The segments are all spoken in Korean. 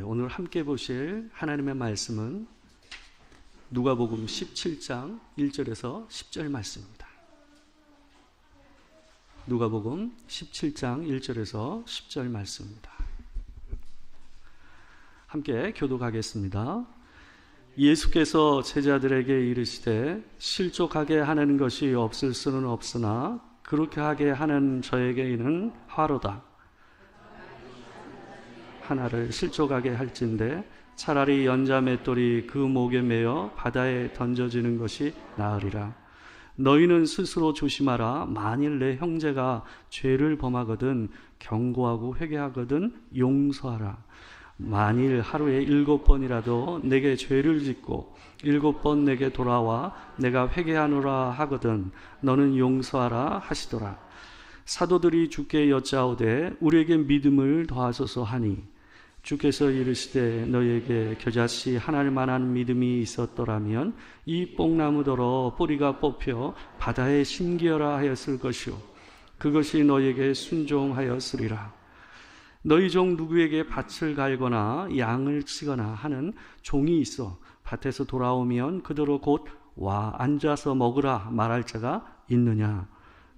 오늘 함께 보실 하나님의 말씀은 누가복음 17장 1절에서 10절 말씀입니다. 누가복음 17장 1절에서 10절 말씀입니다. 함께 교독하겠습니다. 예수께서 제자들에게 이르시되 실족하게 하는 것이 없을 수는 없으나 그렇게 하게 하는 저에게는 화로다. 하나를 실족하게 할진대 차라리 연자 맷돌이 그 목에 매어 바다에 던져지는 것이 나으리라. 너희는 스스로 조심하라. 만일 내 형제가 죄를 범하거든 경고하고 회개하거든 용서하라. 만일 하루에 7번이라도 내게 죄를 짓고 7번 내게 돌아와 내가 회개하노라 하거든 너는 용서하라 하시더라. 사도들이 주께 여짜오되 우리에게 믿음을 더하소서 하니 주께서 이르시되 너희에게 겨자씨 하나를 만한 믿음이 있었더라면 이 뽕나무더러 뿌리가 뽑혀 바다에 심기어라 하였을 것이요 그것이 너희에게 순종하였으리라. 너희 종 누구에게 밭을 갈거나 양을 치거나 하는 종이 있어 밭에서 돌아오면 그대로 곧 와 앉아서 먹으라 말할 자가 있느냐?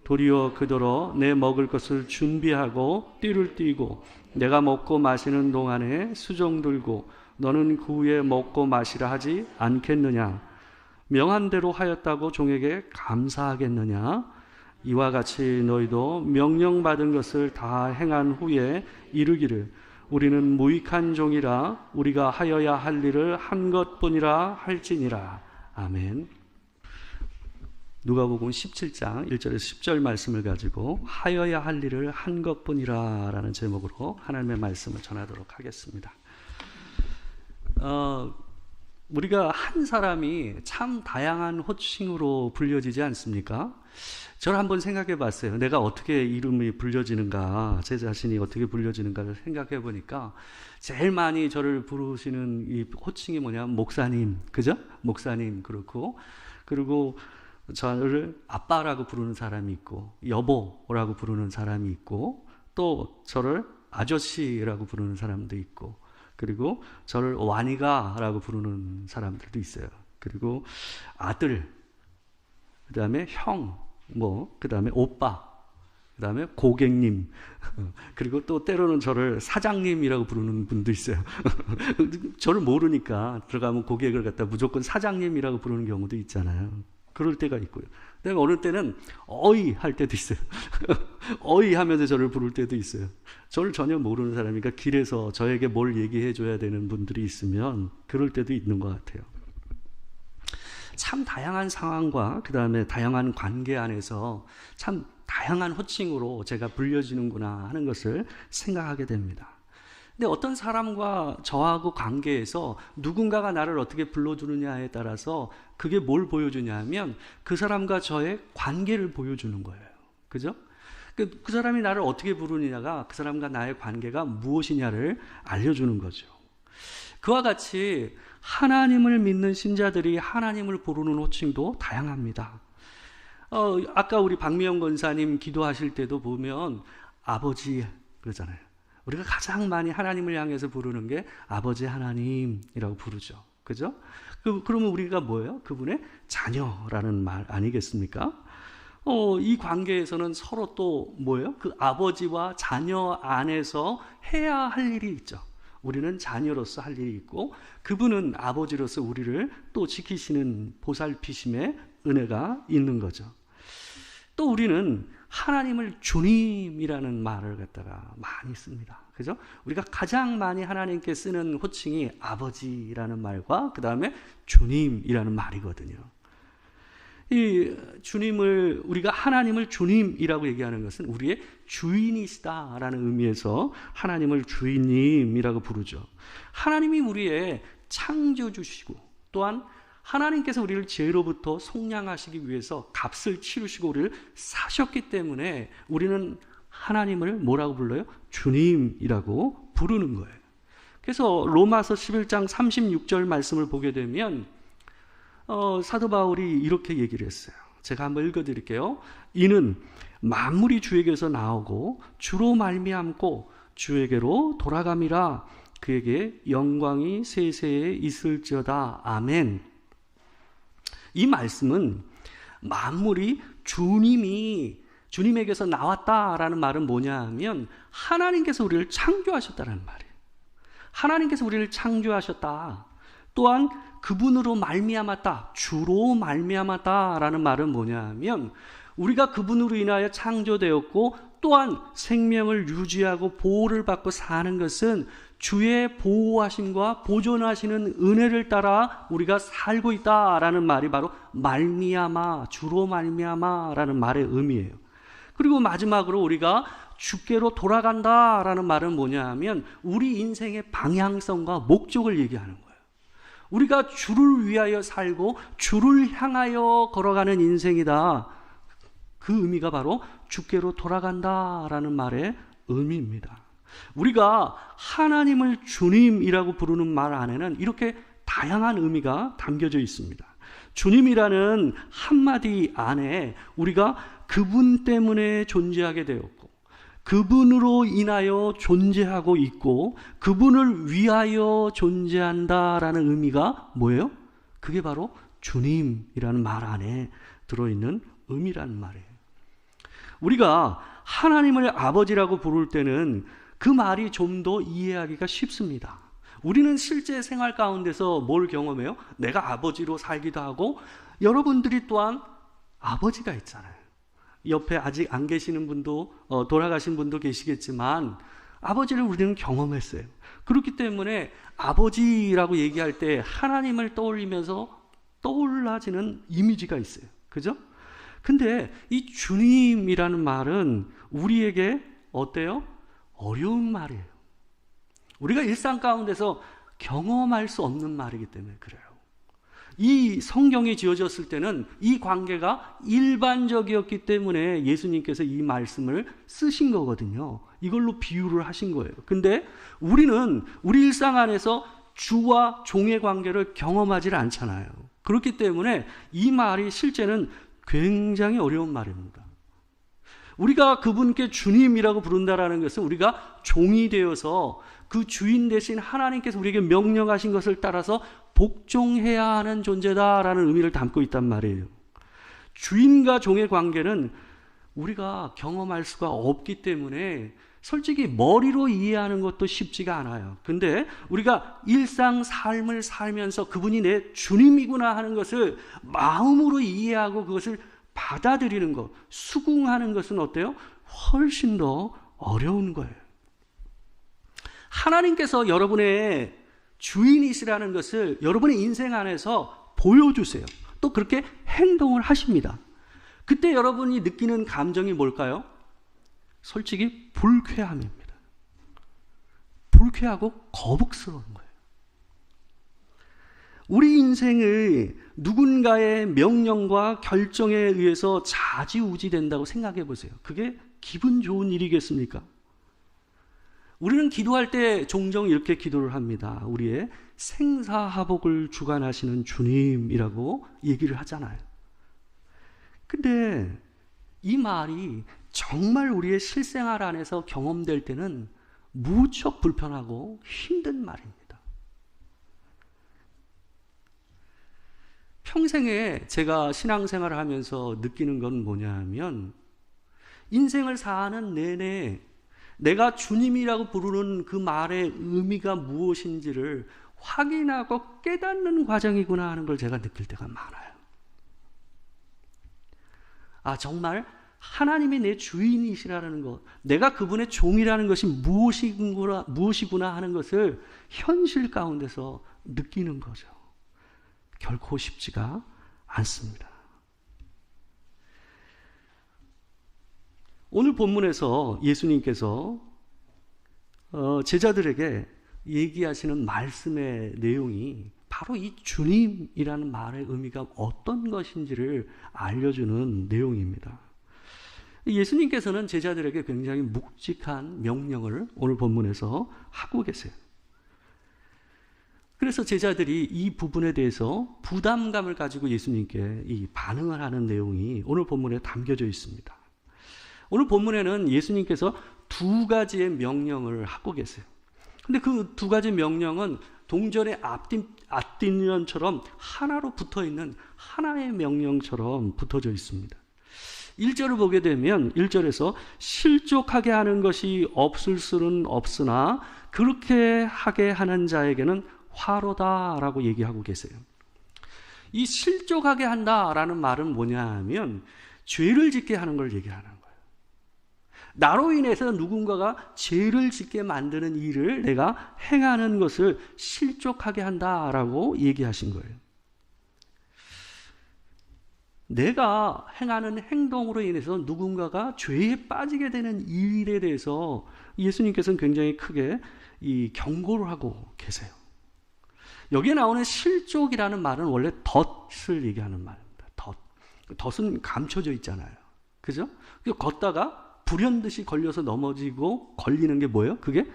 도리어 그대로 내 먹을 것을 준비하고 띠를 띠고 내가 먹고 마시는 동안에 수종 들고 너는 그 후에 먹고 마시라 하지 않겠느냐? 명한 대로 하였다고 종에게 감사하겠느냐? 이와 같이 너희도 명령받은 것을 다 행한 후에 이르기를 우리는 무익한 종이라 우리가 하여야 할 일을 한 것뿐이라 할지니라. 아멘. 누가복음 17장 1절에서 10절 말씀을 가지고 하여야 할 일을 한 것뿐이라 라는 제목으로 하나님의 말씀을 전하도록 하겠습니다. 우리가 한 사람이 참 다양한 호칭으로 불려지지 않습니까? 저를 한번 생각해 봤어요. 내가 어떻게 이름이 불려지는가, 제 자신이 어떻게 불려지는가를 생각해 보니까 제일 많이 저를 부르시는 이 호칭이 뭐냐면 목사님, 그죠? 목사님 그렇고, 그리고 저를 아빠라고 부르는 사람이 있고 여보라고 부르는 사람이 있고 또 저를 아저씨라고 부르는 사람도 있고 그리고 저를 와니가라고 부르는 사람들도 있어요. 그리고 아들, 그 다음에 형, 그 다음에 오빠, 그 다음에 고객님, 그리고 또 때로는 저를 사장님이라고 부르는 분도 있어요. 저를 모르니까 들어가면 고객을 갖다 무조건 사장님이라고 부르는 경우도 있잖아요. 그럴 때가 있고요. 그다음에 어느 때는 어이 할 때도 있어요. 어이 하면서 저를 부를 때도 있어요. 저를 전혀 모르는 사람이니까 길에서 저에게 뭘 얘기해 줘야 되는 분들이 있으면 그럴 때도 있는 것 같아요. 참 다양한 상황과 그 다음에 다양한 관계 안에서 참 다양한 호칭으로 제가 불려지는구나 하는 것을 생각하게 됩니다. 근데 어떤 사람과 저하고 관계에서 누군가가 나를 어떻게 불러주느냐에 따라서 그게 뭘 보여주냐 하면 그 사람과 저의 관계를 보여주는 거예요. 그죠? 그 사람이 나를 어떻게 부르느냐가 그 사람과 나의 관계가 무엇이냐를 알려주는 거죠. 그와 같이 하나님을 믿는 신자들이 하나님을 부르는 호칭도 다양합니다. 아까 우리 박미영 권사님 기도하실 때도 보면 아버지 그러잖아요. 우리가 가장 많이 하나님을 향해서 부르는 게 아버지 하나님이라고 부르죠. 그죠? 그러면 우리가 뭐예요? 그분의 자녀라는 말 아니겠습니까? 이 관계에서는 서로 또 뭐예요? 그 아버지와 자녀 안에서 해야 할 일이 있죠. 우리는 자녀로서 할 일이 있고 그분은 아버지로서 우리를 또 지키시는 보살피심의 은혜가 있는 거죠. 또 우리는 하나님을 주님이라는 말을 갖다가 많이 씁니다. 그죠? 우리가 가장 많이 하나님께 쓰는 호칭이 아버지라는 말과 그 다음에 주님이라는 말이거든요. 이 주님을, 우리가 하나님을 주님이라고 얘기하는 것은 우리의 주인이시다라는 의미에서 하나님을 주인님이라고 부르죠. 하나님이 우리의 창조주시고 또한 하나님께서 우리를 죄로부터 속량하시기 위해서 값을 치르시고 우리를 사셨기 때문에 우리는 하나님을 뭐라고 불러요? 주님이라고 부르는 거예요. 그래서 로마서 11장 36절 말씀을 보게 되면 사도 바울이 이렇게 얘기를 했어요. 제가 한번 읽어드릴게요. 이는 만물이 주에게서 나오고 주로 말미암고 주에게로 돌아감이라. 그에게 영광이 세세에 있을지어다. 아멘. 이 말씀은 만물이 주님에게서 나왔다라는 말은 뭐냐 하면 하나님께서 우리를 창조하셨다는 말이에요. 하나님께서 우리를 창조하셨다. 또한 그분으로 말미암았다. 주로 말미암았다라는 말은 뭐냐 하면 우리가 그분으로 인하여 창조되었고 또한 생명을 유지하고 보호를 받고 사는 것은 주의 보호하심과 보존하시는 은혜를 따라 우리가 살고 있다라는 말이 바로 말미암아, 주로 말미암아라는 말의 의미예요. 그리고 마지막으로 우리가 주께로 돌아간다라는 말은 뭐냐 하면 우리 인생의 방향성과 목적을 얘기하는 거예요. 우리가 주를 위하여 살고 주를 향하여 걸어가는 인생이다. 그 의미가 바로 주께로 돌아간다라는 말의 의미입니다. 우리가 하나님을 주님이라고 부르는 말 안에는 이렇게 다양한 의미가 담겨져 있습니다. 주님이라는 한마디 안에 우리가 그분 때문에 존재하게 되었고 그분으로 인하여 존재하고 있고 그분을 위하여 존재한다라는 의미가 뭐예요? 그게 바로 주님이라는 말 안에 들어있는 의미라는 말이에요. 우리가 하나님을 아버지라고 부를 때는 그 말이 좀 더 이해하기가 쉽습니다. 우리는 실제 생활 가운데서 뭘 경험해요? 내가 아버지로 살기도 하고 여러분들이 또한 아버지가 있잖아요. 옆에 아직 안 계시는 분도 돌아가신 분도 계시겠지만 아버지를 우리는 경험했어요. 그렇기 때문에 아버지라고 얘기할 때 하나님을 떠올리면서 떠올라지는 이미지가 있어요. 그죠? 근데 이 주님이라는 말은 우리에게 어때요? 어려운 말이에요. 우리가 일상 가운데서 경험할 수 없는 말이기 때문에 그래요. 이 성경이 지어졌을 때는 이 관계가 일반적이었기 때문에 예수님께서 이 말씀을 쓰신 거거든요. 이걸로 비유를 하신 거예요. 근데 우리는 우리 일상 안에서 주와 종의 관계를 경험하지 않잖아요. 그렇기 때문에 이 말이 실제는 굉장히 어려운 말입니다. 우리가 그분께 주님이라고 부른다라는 것은 우리가 종이 되어서 그 주인 대신 하나님께서 우리에게 명령하신 것을 따라서 복종해야 하는 존재다라는 의미를 담고 있단 말이에요. 주인과 종의 관계는 우리가 경험할 수가 없기 때문에 솔직히 머리로 이해하는 것도 쉽지가 않아요. 근데 우리가 일상 삶을 살면서 그분이 내 주님이구나 하는 것을 마음으로 이해하고 그것을 받아들이는 것, 수긍하는 것은 어때요? 훨씬 더 어려운 거예요. 하나님께서 여러분의 주인이시라는 것을 여러분의 인생 안에서 보여주세요. 또 그렇게 행동을 하십니다. 그때 여러분이 느끼는 감정이 뭘까요? 솔직히 불쾌함입니다. 불쾌하고 거북스러운 거예요. 우리 인생을 누군가의 명령과 결정에 의해서 좌지우지 된다고 생각해 보세요. 그게 기분 좋은 일이겠습니까? 우리는 기도할 때 종종 이렇게 기도를 합니다. 우리의 생사하복을 주관하시는 주님이라고 얘기를 하잖아요. 근데 이 말이 정말 우리의 실생활 안에서 경험될 때는 무척 불편하고 힘든 말입니다. 평생에 제가 신앙생활을 하면서 느끼는 건 뭐냐 하면 인생을 사는 내내 내가 주님이라고 부르는 그 말의 의미가 무엇인지를 확인하고 깨닫는 과정이구나 하는 걸 제가 느낄 때가 많아요. 아, 정말 하나님이 내 주인이시라는 것, 내가 그분의 종이라는 것이 무엇이구나 하는 것을 현실 가운데서 느끼는 거죠. 결코 쉽지가 않습니다. 오늘 본문에서 예수님께서 제자들에게 얘기하시는 말씀의 내용이 바로 이 주님이라는 말의 의미가 어떤 것인지를 알려주는 내용입니다. 예수님께서는 제자들에게 굉장히 묵직한 명령을 오늘 본문에서 하고 계세요. 그래서 제자들이 이 부분에 대해서 부담감을 가지고 예수님께 이 반응을 하는 내용이 오늘 본문에 담겨져 있습니다. 오늘 본문에는 예수님께서 두 가지의 명령을 하고 계세요. 근데 그 두 가지 명령은 동전의 앞뒷면처럼 하나로 붙어있는 하나의 명령처럼 붙어져 있습니다. 1절을 보게 되면 1절에서 실족하게 하는 것이 없을 수는 없으나 그렇게 하게 하는 자에게는 화로다라고 얘기하고 계세요. 이 실족하게 한다라는 말은 뭐냐 하면 죄를 짓게 하는 걸 얘기하는 거예요. 나로 인해서 누군가가 죄를 짓게 만드는 일을 내가 행하는 것을 실족하게 한다라고 얘기하신 거예요. 내가 행하는 행동으로 인해서 누군가가 죄에 빠지게 되는 일에 대해서 예수님께서는 굉장히 크게 경고를 하고 계세요. 여기에 나오는 실족이라는 말은 원래 덫을 얘기하는 말입니다. 덫은 감춰져 있잖아요. 그죠? 걷다가 불현듯이 걸려서 넘어지고 걸리는 게 뭐예요? 그게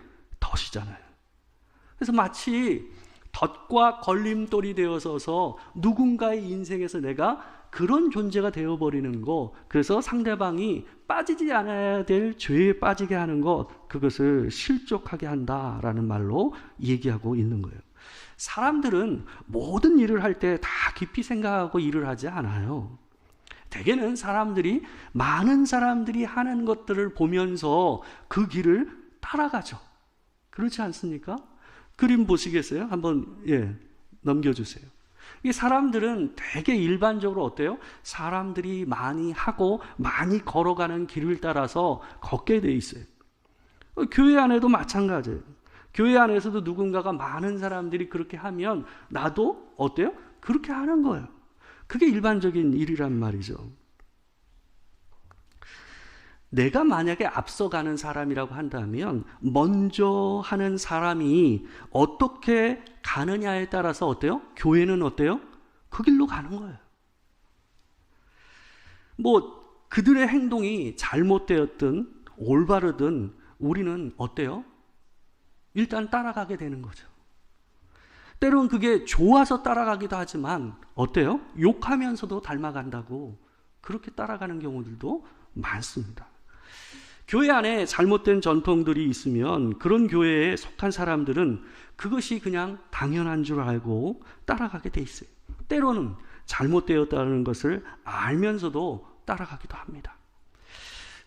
덫이잖아요. 그래서 마치 덫과 걸림돌이 되어서서 누군가의 인생에서 내가 그런 존재가 되어버리는 것, 그래서 상대방이 빠지지 않아야 될 죄에 빠지게 하는 것, 그것을 실족하게 한다라는 말로 얘기하고 있는 거예요. 사람들은 모든 일을 할 때 다 깊이 생각하고 일을 하지 않아요. 대개는 많은 사람들이 하는 것들을 보면서 그 길을 따라가죠. 그렇지 않습니까? 그림 보시겠어요? 한번 넘겨주세요. 이 사람들은 되게 일반적으로 어때요? 사람들이 많이 하고 많이 걸어가는 길을 따라서 걷게 돼 있어요. 교회 안에도 마찬가지예요. 교회 안에서도 누군가가 많은 사람들이 그렇게 하면 나도 어때요? 그렇게 하는 거예요. 그게 일반적인 일이란 말이죠. 내가 만약에 앞서가는 사람이라고 한다면 먼저 하는 사람이 어떻게 가느냐에 따라서 어때요? 교회는 어때요? 그 길로 가는 거예요. 그들의 행동이 잘못되었든 올바르든 우리는 어때요? 일단 따라가게 되는 거죠. 때로는 그게 좋아서 따라가기도 하지만 어때요? 욕하면서도 닮아간다고 그렇게 따라가는 경우들도 많습니다. 교회 안에 잘못된 전통들이 있으면 그런 교회에 속한 사람들은 그것이 그냥 당연한 줄 알고 따라가게 돼 있어요. 때로는 잘못되었다는 것을 알면서도 따라가기도 합니다.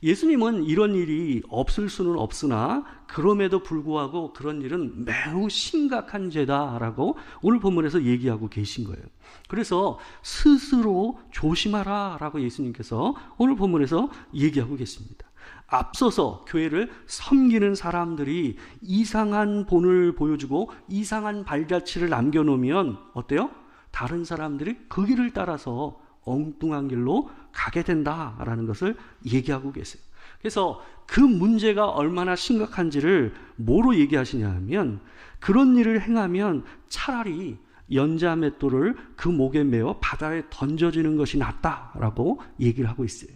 예수님은 이런 일이 없을 수는 없으나 그럼에도 불구하고 그런 일은 매우 심각한 죄다라고 오늘 본문에서 얘기하고 계신 거예요. 그래서 스스로 조심하라 라고 예수님께서 오늘 본문에서 얘기하고 계십니다. 앞서서 교회를 섬기는 사람들이 이상한 본을 보여주고 이상한 발자취를 남겨놓으면 어때요? 다른 사람들이 그 길을 따라서 엉뚱한 길로 가게 된다라는 것을 얘기하고 계세요. 그래서 그 문제가 얼마나 심각한지를 뭐로 얘기하시냐 하면 그런 일을 행하면 차라리 연자맷돌을 그 목에 메어 바다에 던져지는 것이 낫다라고 얘기를 하고 있어요.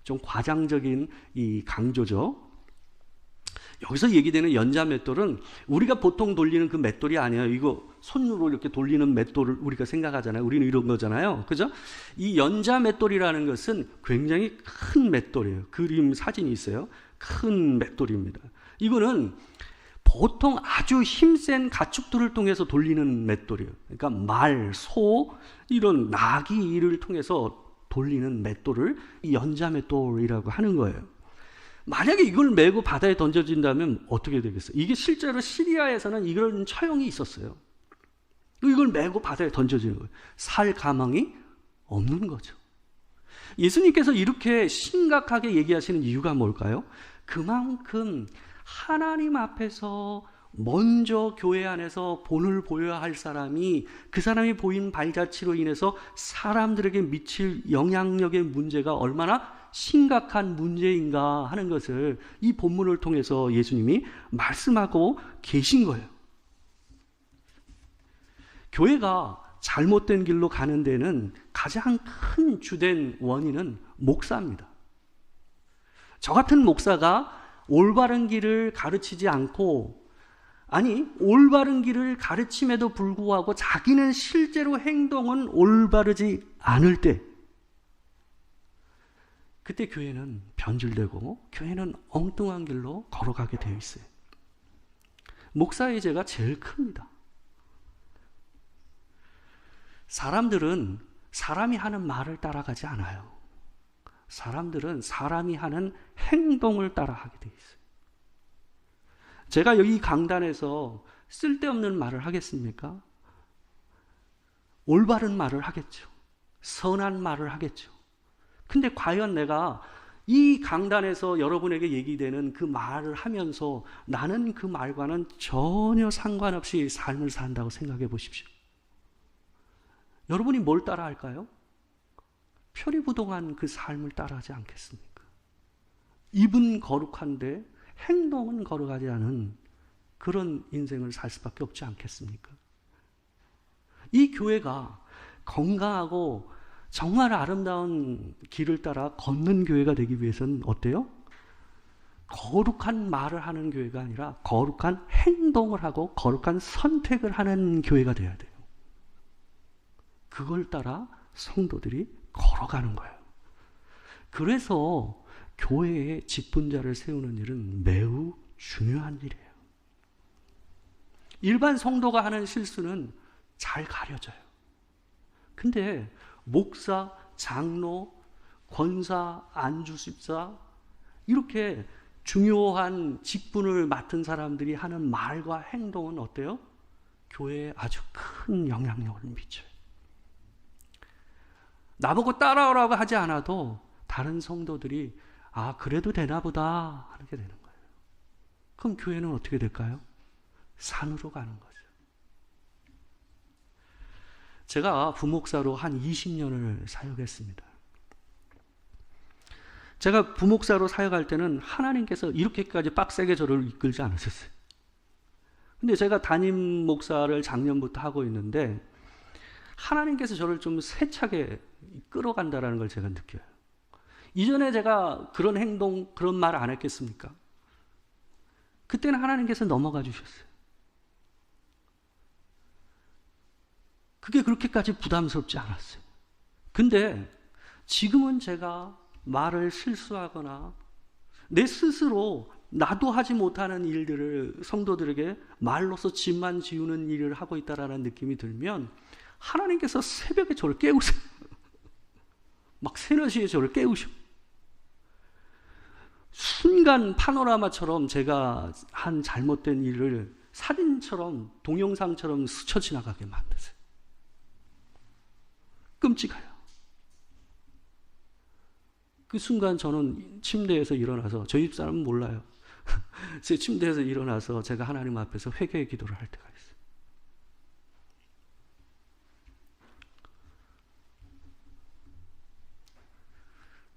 좀 과장적인 이 강조죠. 여기서 얘기되는 연자맷돌은 우리가 보통 돌리는 그 맷돌이 아니에요. 이거 손으로 이렇게 돌리는 맷돌을 우리가 생각하잖아요. 우리는 이런 거잖아요. 그죠? 이 연자맷돌이라는 것은 굉장히 큰 맷돌이에요. 그림 사진이 있어요. 큰 맷돌입니다. 이거는 보통 아주 힘센 가축들을 통해서 돌리는 맷돌이에요. 그러니까 말, 소, 이런 나귀를 통해서 돌리는 맷돌을 이 연자맷돌이라고 하는 거예요. 만약에 이걸 메고 바다에 던져진다면 어떻게 되겠어요? 이게 실제로 시리아에서는 이런 처형이 있었어요. 이걸 메고 바다에 던져지는 거예요. 살 가망이 없는 거죠. 예수님께서 이렇게 심각하게 얘기하시는 이유가 뭘까요? 그만큼 하나님 앞에서 먼저 교회 안에서 본을 보여야 할 사람이 그 사람이 보인 발자취로 인해서 사람들에게 미칠 영향력의 문제가 얼마나 심각한 문제인가 하는 것을 이 본문을 통해서 예수님이 말씀하고 계신 거예요. 교회가 잘못된 길로 가는 데는 가장 큰 주된 원인은 목사입니다. 저 같은 목사가 올바른 길을 가르치지 않고 올바른 길을 가르침에도 불구하고 자기는 실제로 행동은 올바르지 않을 때 그때 교회는 변질되고 교회는 엉뚱한 길로 걸어가게 되어 있어요. 목사의 죄가 제일 큽니다. 사람들은 사람이 하는 말을 따라가지 않아요. 사람들은 사람이 하는 행동을 따라하게 돼 있어요. 제가 여기 강단에서 쓸데없는 말을 하겠습니까? 올바른 말을 하겠죠. 선한 말을 하겠죠. 근데 과연 내가 이 강단에서 여러분에게 얘기되는 그 말을 하면서 나는 그 말과는 전혀 상관없이 삶을 산다고 생각해 보십시오. 여러분이 뭘 따라 할까요? 표리부동한 그 삶을 따라하지 않겠습니까? 입은 거룩한데 행동은 거룩하지 않은 그런 인생을 살 수밖에 없지 않겠습니까? 이 교회가 건강하고 정말 아름다운 길을 따라 걷는 교회가 되기 위해서는 어때요? 거룩한 말을 하는 교회가 아니라 거룩한 행동을 하고 거룩한 선택을 하는 교회가 되어야 돼요. 그걸 따라 성도들이 걸어가는 거예요. 그래서 교회에 직분자를 세우는 일은 매우 중요한 일이에요. 일반 성도가 하는 실수는 잘 가려져요. 근데 목사, 장로, 권사, 안주십사 이렇게 중요한 직분을 맡은 사람들이 하는 말과 행동은 어때요? 교회에 아주 큰 영향력을 미쳐요. 나보고 따라오라고 하지 않아도 다른 성도들이 아 그래도 되나 보다 하게 되는 거예요. 그럼 교회는 어떻게 될까요? 산으로 가는 거죠. 제가 부목사로 한 20년을 사역했습니다. 제가 부목사로 사역할 때는 하나님께서 이렇게까지 빡세게 저를 이끌지 않으셨어요. 근데 제가 담임 목사를 작년부터 하고 있는데 하나님께서 저를 좀 세차게 끌어간다는 걸 제가 느껴요. 이전에 제가 그런 행동, 그런 말 안 했겠습니까? 그때는 하나님께서 넘어가 주셨어요. 그게 그렇게까지 부담스럽지 않았어요. 근데 지금은 제가 말을 실수하거나 내 스스로 나도 하지 못하는 일들을 성도들에게 말로서 짐만 지우는 일을 하고 있다라는 느낌이 들면 하나님께서 새벽에 저를 깨우세요. 막 3, 4시에 저를 깨우셔. 순간 파노라마처럼 제가 한 잘못된 일을 사진처럼 동영상처럼 스쳐 지나가게 만드세요. 끔찍해요. 그 순간 저는 침대에서 일어나서 저희 집사람은 몰라요. 제 침대에서 일어나서 제가 하나님 앞에서 회개의 기도를 할 때가 있어요.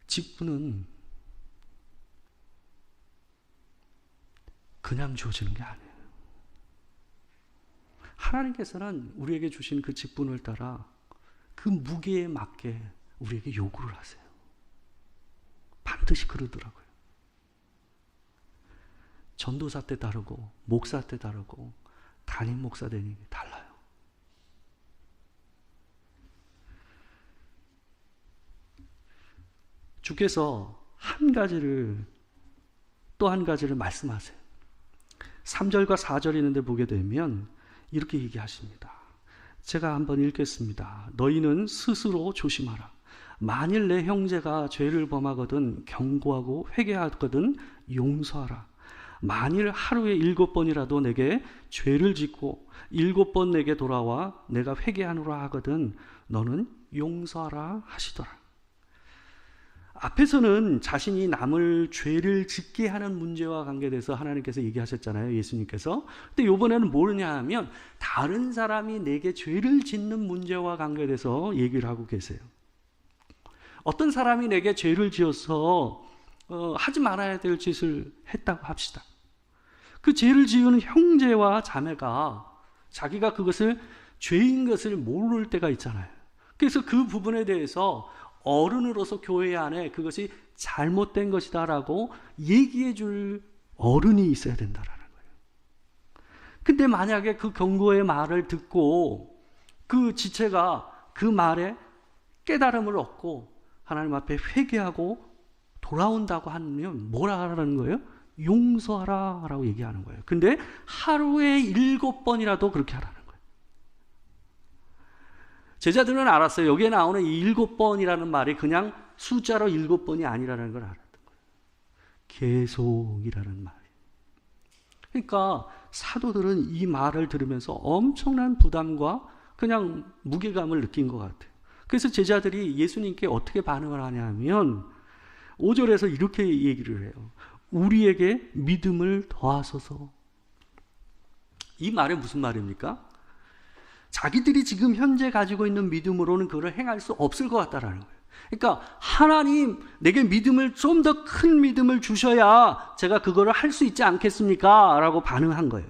직분은 그냥 주어지는 게 아니에요. 하나님께서는 우리에게 주신 그 직분을 따라 그 무게에 맞게 우리에게 요구를 하세요. 반드시 그러더라고요. 전도사 때 다르고 목사 때 다르고 담임 목사 되는 게 달라요. 주께서 또 한 가지를 말씀하세요. 3절과 4절 있는데 보게 되면 이렇게 얘기하십니다. 제가 한번 읽겠습니다. 너희는 스스로 조심하라. 만일 내 형제가 죄를 범하거든 경고하고 회개하거든 용서하라. 만일 하루에 7번이라도 내게 죄를 짓고 7번 내게 돌아와 내가 회개하노라 하거든 너는 용서하라 하시더라. 앞에서는 자신이 남을 죄를 짓게 하는 문제와 관계돼서 하나님께서 얘기하셨잖아요. 예수님께서. 근데 이번에는 뭐냐 하면 다른 사람이 내게 죄를 짓는 문제와 관계돼서 얘기를 하고 계세요. 어떤 사람이 내게 죄를 지어서 하지 말아야 될 짓을 했다고 합시다. 그 죄를 지은 형제와 자매가 자기가 그것을 죄인 것을 모를 때가 있잖아요. 그래서 그 부분에 대해서 어른으로서 교회 안에 그것이 잘못된 것이다라고 얘기해 줄 어른이 있어야 된다라는 거예요. 근데 만약에 그 경고의 말을 듣고 그 지체가 그 말에 깨달음을 얻고 하나님 앞에 회개하고 돌아온다고 하면 뭐라 하라는 거예요? 용서하라 라고 얘기하는 거예요. 근데 하루에 7번이라도 그렇게 하라는 거예요. 제자들은 알았어요. 여기에 나오는 이 7번이라는 말이 그냥 숫자로 7번이 아니라는 걸 알았던 거예요. 계속이라는 말이에요. 그러니까 사도들은 이 말을 들으면서 엄청난 부담과 그냥 무게감을 느낀 것 같아요. 그래서 제자들이 예수님께 어떻게 반응을 하냐면 5절에서 이렇게 얘기를 해요. 우리에게 믿음을 더하소서. 이 말은 무슨 말입니까? 자기들이 지금 현재 가지고 있는 믿음으로는 그걸 행할 수 없을 것 같다라는 거예요. 그러니까 하나님 내게 믿음을 좀 더 큰 믿음을 주셔야 제가 그거를 할 수 있지 않겠습니까? 라고 반응한 거예요.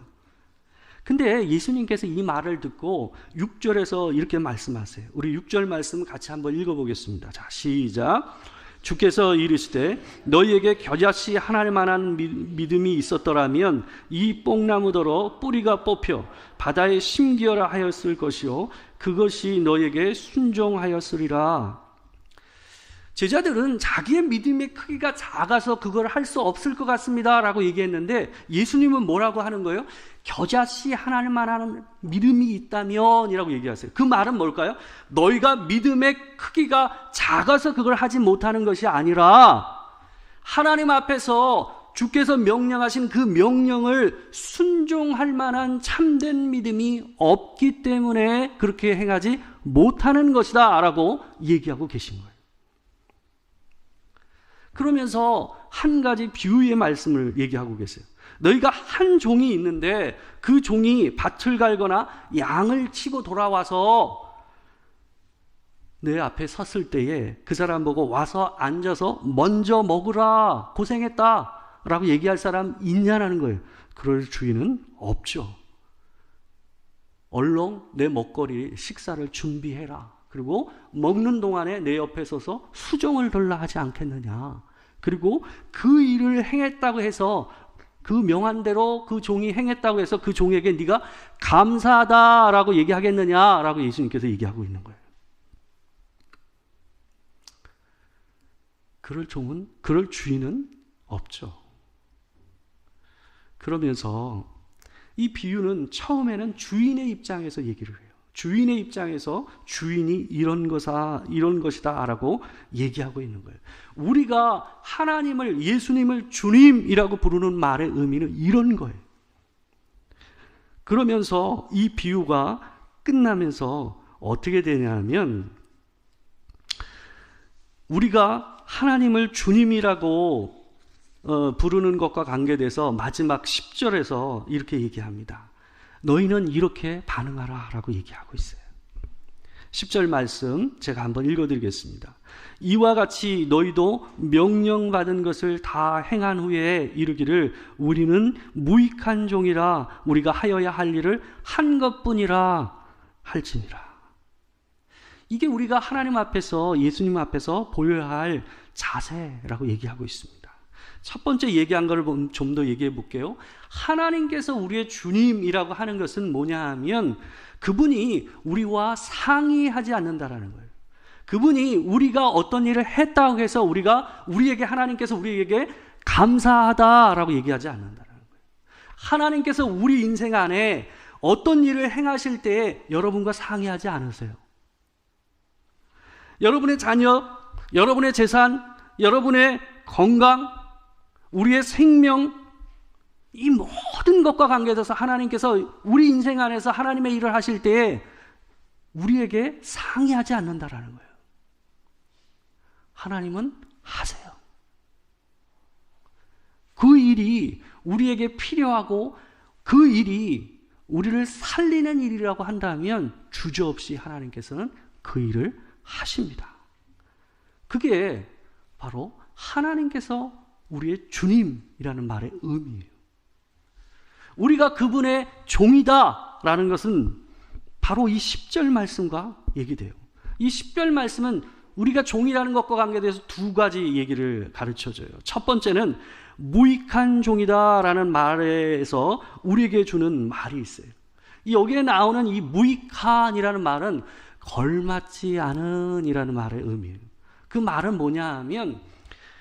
근데 예수님께서 이 말을 듣고 6절에서 이렇게 말씀하세요. 우리 6절 말씀 같이 한번 읽어보겠습니다. 자, 시작. 주께서 이르시되 너희에게 겨자씨 하나만한 믿음이 있었더라면 이 뽕나무더러 뿌리가 뽑혀 바다에 심기어라 하였을 것이요 그것이 너희에게 순종하였으리라. 제자들은 자기의 믿음의 크기가 작아서 그걸 할 수 없을 것 같습니다 라고 얘기했는데 예수님은 뭐라고 하는 거예요? 겨자씨 하나만한 믿음이 있다면 이라고 얘기하세요. 그 말은 뭘까요? 너희가 믿음의 크기가 작아서 그걸 하지 못하는 것이 아니라 하나님 앞에서 주께서 명령하신 그 명령을 순종할 만한 참된 믿음이 없기 때문에 그렇게 행하지 못하는 것이다 라고 얘기하고 계신 거예요. 그러면서 한 가지 비유의 말씀을 얘기하고 계세요. 너희가 한 종이 있는데 그 종이 밭을 갈거나 양을 치고 돌아와서 내 앞에 섰을 때에 그 사람 보고 와서 앉아서 먼저 먹으라 고생했다 라고 얘기할 사람 있냐는 거예요. 그럴 주인은 없죠. 얼른 내 먹거리 식사를 준비해라. 그리고 먹는 동안에 내 옆에 서서 수종을 들라 하지 않겠느냐. 그리고 그 일을 행했다고 해서 그 명한대로 그 종이 행했다고 해서 그 종에게 네가 감사하다라고 얘기하겠느냐라고 예수님께서 얘기하고 있는 거예요. 그럴 주인은 없죠. 그러면서 이 비유는 처음에는 주인의 입장에서 얘기를 해요. 주인의 입장에서 주인이 이런 것이다 라고 얘기하고 있는 거예요. 우리가 하나님을, 예수님을 주님이라고 부르는 말의 의미는 이런 거예요. 그러면서 이 비유가 끝나면서 어떻게 되냐면 우리가 하나님을 주님이라고 부르는 것과 관계돼서 마지막 10절에서 이렇게 얘기합니다. 너희는 이렇게 반응하라 라고 얘기하고 있어요. 10절 말씀 제가 한번 읽어드리겠습니다. 이와 같이 너희도 명령받은 것을 다 행한 후에 이르기를 우리는 무익한 종이라 우리가 하여야 할 일을 한 것뿐이라 할지니라. 이게 우리가 하나님 앞에서, 예수님 앞에서 보여야 할 자세라고 얘기하고 있습니다. 첫 번째 얘기한 거를 좀 더 얘기해 볼게요. 하나님께서 우리의 주님이라고 하는 것은 뭐냐 하면 그분이 우리와 상의하지 않는다라는 거예요. 그분이 우리가 어떤 일을 했다고 해서 하나님께서 우리에게 감사하다라고 얘기하지 않는다라는 거예요. 하나님께서 우리 인생 안에 어떤 일을 행하실 때에 여러분과 상의하지 않으세요. 여러분의 자녀, 여러분의 재산, 여러분의 건강, 우리의 생명, 이 모든 것과 관계돼서 하나님께서 우리 인생 안에서 하나님의 일을 하실 때에 우리에게 상의하지 않는다라는 거예요. 하나님은 하세요. 그 일이 우리에게 필요하고 그 일이 우리를 살리는 일이라고 한다면 주저없이 하나님께서는 그 일을 하십니다. 그게 바로 하나님께서 우리의 주님이라는 말의 의미예요. 우리가 그분의 종이다라는 것은 바로 이 10절 말씀과 얘기돼요. 이 10절 말씀은 우리가 종이라는 것과 관계돼서 두 가지 얘기를 가르쳐줘요. 첫 번째는 무익한 종이다라는 말에서 우리에게 주는 말이 있어요. 여기에 나오는 이 무익한이라는 말은 걸맞지 않은 이라는 말의 의미예요. 그 말은 뭐냐 하면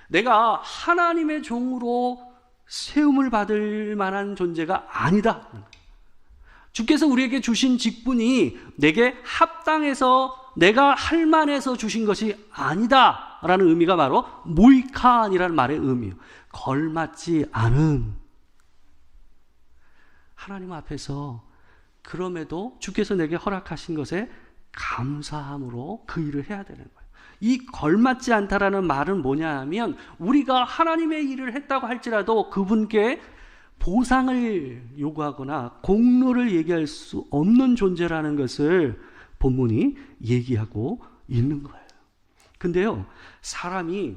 내가 하나님의 종으로 세움을 받을 만한 존재가 아니다. 주께서 우리에게 주신 직분이 내게 합당해서 내가 할 만해서 주신 것이 아니다 라는 의미가 바로 모이칸이라는 말의 의미예요. 걸맞지 않은. 하나님 앞에서 그럼에도 주께서 내게 허락하신 것에 감사함으로 그 일을 해야 되는 거예요. 이 걸맞지 않다라는 말은 뭐냐 하면 우리가 하나님의 일을 했다고 할지라도 그분께 보상을 요구하거나 공로를 얘기할 수 없는 존재라는 것을 본문이 얘기하고 있는 거예요. 근데요, 사람이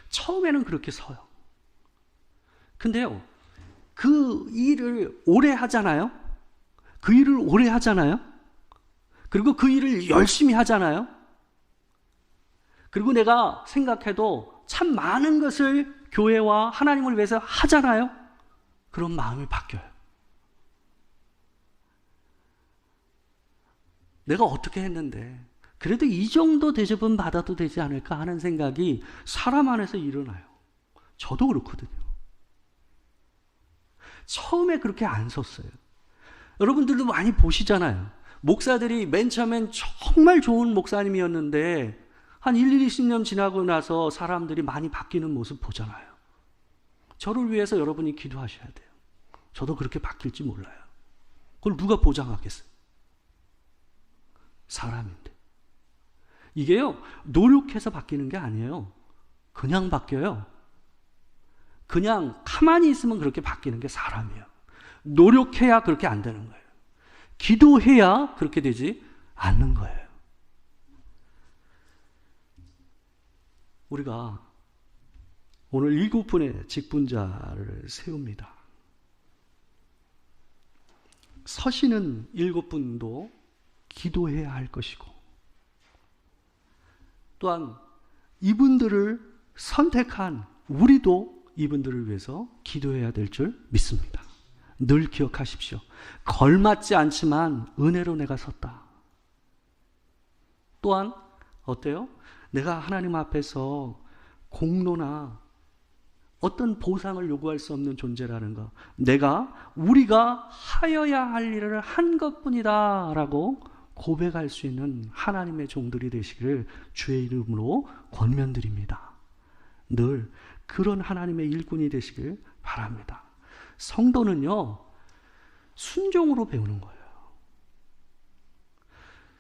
처음에는 그렇게 서요. 근데요, 그 일을 오래 하잖아요. 그 일을 오래 하잖아요. 그리고 그 일을 열심히 하잖아요. 그리고 내가 생각해도 참 많은 것을 교회와 하나님을 위해서 하잖아요. 그런 마음이 바뀌어요. 내가 어떻게 했는데 그래도 이 정도 대접은 받아도 되지 않을까 하는 생각이 사람 안에서 일어나요. 저도 그렇거든요. 처음에 그렇게 안 섰어요. 여러분들도 많이 보시잖아요. 목사들이 맨 처음엔 정말 좋은 목사님이었는데 한 20년 지나고 나서 사람들이 많이 바뀌는 모습 보잖아요. 저를 위해서 여러분이 기도하셔야 돼요. 저도 그렇게 바뀔지 몰라요. 그걸 누가 보장하겠어요? 사람인데. 이게요, 노력해서 바뀌는 게 아니에요. 그냥 바뀌어요. 그냥 가만히 있으면 그렇게 바뀌는 게 사람이에요. 노력해야 그렇게 안 되는 거예요. 기도해야 그렇게 되지 않는 거예요. 우리가 오늘 7분의 직분자를 세웁니다. 서시는 7분도 기도해야 할 것이고 또한 이분들을 선택한 우리도 이분들을 위해서 기도해야 될 줄 믿습니다. 늘 기억하십시오. 걸맞지 않지만 은혜로 내가 섰다. 또한 어때요? 내가 하나님 앞에서 공로나 어떤 보상을 요구할 수 없는 존재라는 것, 우리가 하여야 할 일을 한 것뿐이다 라고 고백할 수 있는 하나님의 종들이 되시기를 주의 이름으로 권면드립니다. 늘 그런 하나님의 일꾼이 되시길 바랍니다. 성도는요, 순종으로 배우는 거예요.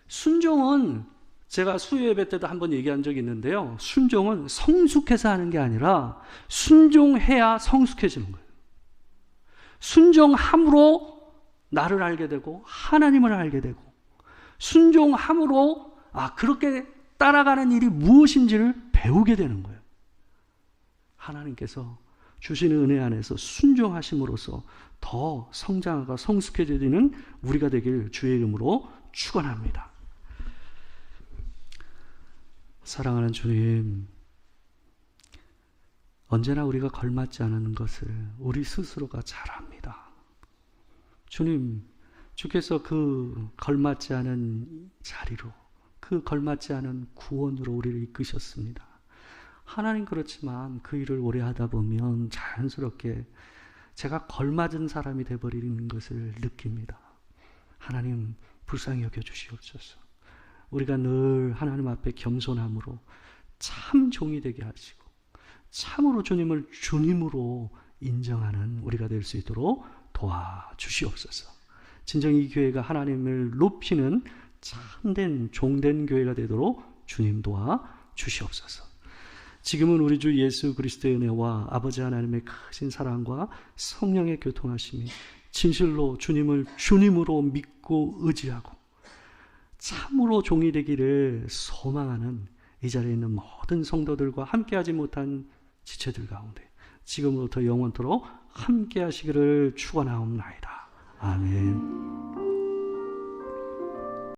순종은 제가 수요 예배 때도 한번 얘기한 적이 있는데요. 순종은 성숙해서 하는 게 아니라 순종해야 성숙해지는 거예요. 순종함으로 나를 알게 되고 하나님을 알게 되고 순종함으로 그렇게 따라가는 일이 무엇인지를 배우게 되는 거예요. 하나님께서 주시는 은혜 안에서 순종하심으로써 더 성장하고 성숙해지는 우리가 되길 주의 이름으로 축원합니다. 사랑하는 주님, 언제나 우리가 걸맞지 않은 것을 우리 스스로가 잘 압니다. 주님, 주께서 그 걸맞지 않은 자리로, 그 걸맞지 않은 구원으로 우리를 이끄셨습니다. 하나님, 그렇지만 그 일을 오래 하다 보면 자연스럽게 제가 걸맞은 사람이 되어버리는 것을 느낍니다. 하나님, 불쌍히 여겨주시옵소서. 우리가 늘 하나님 앞에 겸손함으로 참 종이 되게 하시고 참으로 주님을 주님으로 인정하는 우리가 될 수 있도록 도와주시옵소서. 진정 이 교회가 하나님을 높이는 참된 종된 교회가 되도록 주님 도와주시옵소서. 지금은 우리 주 예수 그리스도의 은혜와 아버지 하나님의 크신 사랑과 성령의 교통하심이 진실로 주님을 주님으로 믿고 의지하고 참으로 종이 되기를 소망하는 이 자리에 있는 모든 성도들과 함께하지 못한 지체들 가운데 지금부터 영원토록 함께하시기를 축원하옵나이다. 아멘.